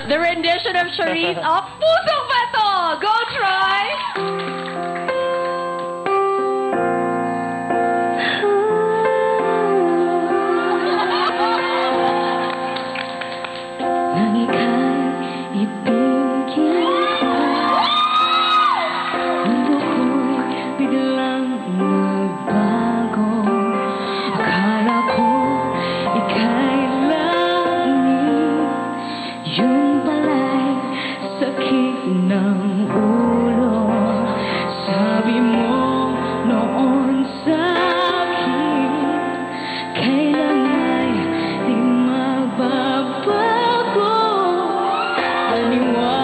The rendition of Charisse of Pusong Bato. Go, Troy! Nang ika'y ibigin ko, mundo ko'y biglang nagbago. Akala ko ika'y langit, yung pala'y sakit ng ulo. Sabi mo noon sa'kin, kailan ay di magbabago. Naniwala